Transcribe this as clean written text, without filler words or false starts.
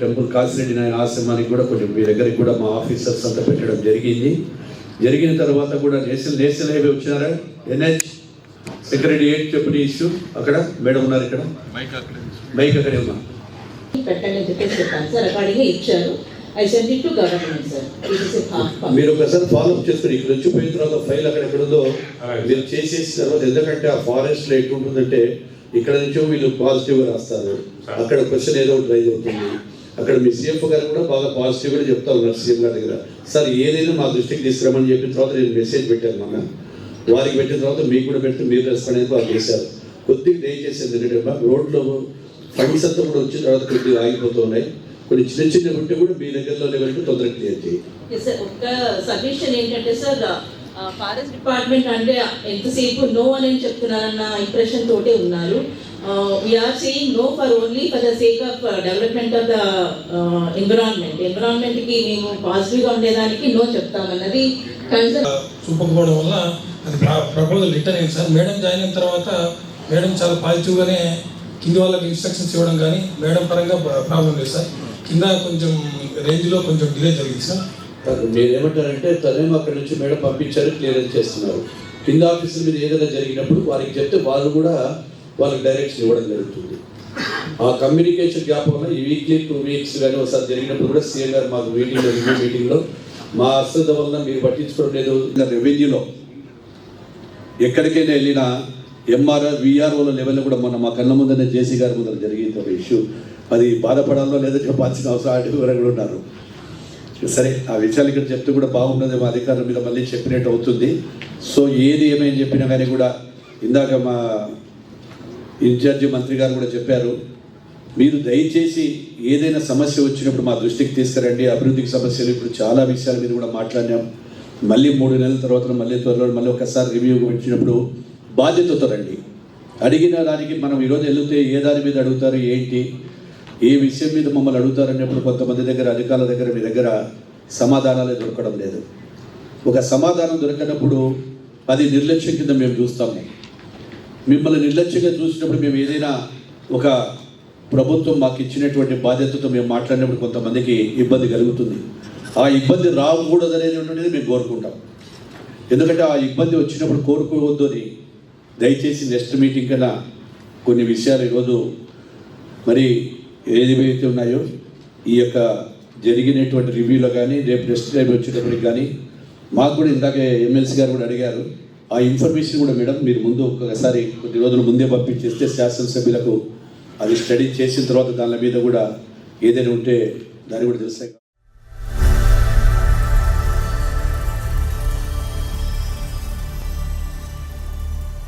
Temple Kasireddy నాయన ఆశ్రమానికి కూడా కొంచెం మీ దగ్గరికి కూడా మా ఆఫీసర్స్ అంతా పెట్టడం జరిగిన తర్వాత కూడా నేషనల్ హైవే వచ్చినారా NH సెక్రటరియట్ చెప్పిన ఇష్యూ అక్కడ మేడం ఉన్నారు, ఇక్కడ మైక్ అక్కడే ఉన్నా పెట్టండి చెప్పేసి చెప్పాను సార్, అక్కడికి ఇచ్చారు. I sent it to government, sir. It is a half. మీరు ఒకసారి ఫాలోఅప్ చేసుకుని ఇక్కడ వచ్చిపోయిన తర్వాత ఫైల్ అక్కడ ఎక్కడుందో మీరు చేసేసిన తర్వాత, ఎందుకంటే ఆ ఫారెస్ట్ లో ఎట్లా ఉంటుందంటే ఇక్కడ నుంచో వీళ్ళు పాజిటివ్గా రాస్తారు, అక్కడ క్వశ్చన్ ఏదో ఒకటి రైజ్ అవుతుంది. అక్కడ మీ CF గారు కూడా బాగా పాజిటివ్గా చెప్తా ఉన్నారు CM గారి దగ్గర. సార్ ఏదైనా మా దృష్టికి తీసుకురామని చెప్పిన తర్వాత నేను మెసేజ్ పెట్టాను, మన వారికి పెట్టిన తర్వాత మీకు కూడా పెడితే మీరు రెస్పాండ్ అయితే వాళ్ళు చేశారు. కొద్దిగా దయచేసి ఎందుకంటే రోడ్లో ఫండ్స్ అంతా కూడా వచ్చిన తర్వాత కొద్దిగా ఆగిపోతూ ఉన్నాయి. కొన్ని చిన్న ఉంటే కూడా మీ దగ్గరలో లెవెల్కి తొందరగా క్లియర్ చేయండి. సార్ ఒక సజెషన్ ఏంటంటే సార్, ఫారెస్ట్ డిపార్ట్మెంట్ అంటే ఎంతసేపు నో అని చెప్తున్నారన్న ఇంప్రెషన్ తోటే ఉన్నారు. We're saying no for only for the sake of development of the ఎన్విరాన్మెంట్కి మేము పాజిటివ్గా ఉండేదానికి నో చెప్తామన్నది కన్సర్న్. చూపకపోవడం వల్ల అది ప్రపోజల్ రిటర్న్ అయింది సార్. మేడం జాయిన్ అయిన తర్వాత మేడం చాలా పాజిటివ్గానే కింద వాళ్ళకి ఇన్స్ట్రక్షన్స్ ఇవ్వడం కానీ మేడం పరంగా ప్రాబ్లం లేదు సార్. కింద కొంచెం రేంజ్లో కొంచెం డిలే జరిగింది సార్. మీరు ఏమంటారంటే తనేమో అక్కడి నుంచి మేడం పంపించారు, క్లియరెన్స్ చేస్తున్నారు. కింద ఆఫీసుల మీద ఏదైనా జరిగినప్పుడు వారికి చెప్తే వాళ్ళు కూడా వాళ్ళకి డైరెక్షన్ ఇవ్వడం జరుగుతుంది. ఆ కమ్యూనికేషన్ గ్యాప్ వల్ల ఈ వీక్లీ 2 వీక్స్ కానీ ఒకసారి జరిగినప్పుడు కూడా CM గారు మాకు మీటింగ్లో మా అశ్రద్ధ వల్ల మీరు పట్టించుకోవడం లేదు. రెవెన్యూలో ఎక్కడికైనా వెళ్ళినా MRR VROల లెవెల్లో కూడా మొన్న మా కళ్ళ ముందనే JC గారి ముందర జరిగింది ఒక ఇష్యూ. అది బాధపడాలో లేదో చెప్పాల్సిన అవసరం అటు కూడా ఉన్నారు. సరే, ఆ విషయాలు ఇక్కడ చెప్తే కూడా బాగున్నది, మా అధికారుల మీద మళ్ళీ చెప్పినట్టు అవుతుంది. సో ఏది ఏమైనా చెప్పినా కానీ కూడా ఇందాక మా ఇన్ఛార్జి మంత్రి గారు కూడా చెప్పారు, మీరు దయచేసి ఏదైనా సమస్య వచ్చినప్పుడు మా దృష్టికి తీసుకురండి. అభివృద్ధికి సమస్యలు ఇప్పుడు చాలా విషయాల మీద కూడా మాట్లాడినాం. మళ్ళీ 3 నెలల తర్వాత మళ్ళీ త్వరలో మళ్ళీ ఒకసారి రివ్యూ వచ్చినప్పుడు బాధ్యతతో రండి. అడిగిన దానికి మనం ఈరోజు వెళ్తే ఏ దాని మీద అడుగుతారు, ఏంటి, ఏ విషయం మీద మమ్మల్ని అడుగుతారనేప్పుడు కొంతమంది దగ్గర అధికారుల దగ్గర మీ దగ్గర సమాధానాలే దొరకడం లేదు. ఒక సమాధానం దొరకనప్పుడు అది నిర్లక్ష్యం కింద మేము చూస్తాము. మిమ్మల్ని నిర్లక్ష్యంగా చూసినప్పుడు మేము ఏదైనా ఒక ప్రభుత్వం మాకు ఇచ్చినటువంటి బాధ్యతతో మేము మాట్లాడినప్పుడు కొంతమందికి ఇబ్బంది కలుగుతుంది. ఆ ఇబ్బంది రాకూడదు అనేటువంటిది మేము కోరుకుంటాం. ఎందుకంటే ఆ ఇబ్బంది వచ్చినప్పుడు కోరుకోవద్దు అని దయచేసి నెక్స్ట్ మీటింగ్ కన్నా కొన్ని విషయాలు ఈరోజు మరి ఏదైతే ఉన్నాయో ఈ యొక్క జరిగినటువంటి రివ్యూలో కానీ రేపు నెక్స్ట్ టైం వచ్చేటప్పటికి కానీ మాకు కూడా ఇందాకే MLC గారు కూడా అడిగారు, ఆ ఇన్ఫర్మేషన్ కూడా మేడం మీరు ముందు ఒకసారి కొద్ది రోజుల ముందే పంపించేస్తే శాసనసభ్యులకు అది స్టడీ చేసిన తర్వాత దాని మీద కూడా ఏదైనా ఉంటే దాన్ని కూడా తెలుస్తాయి.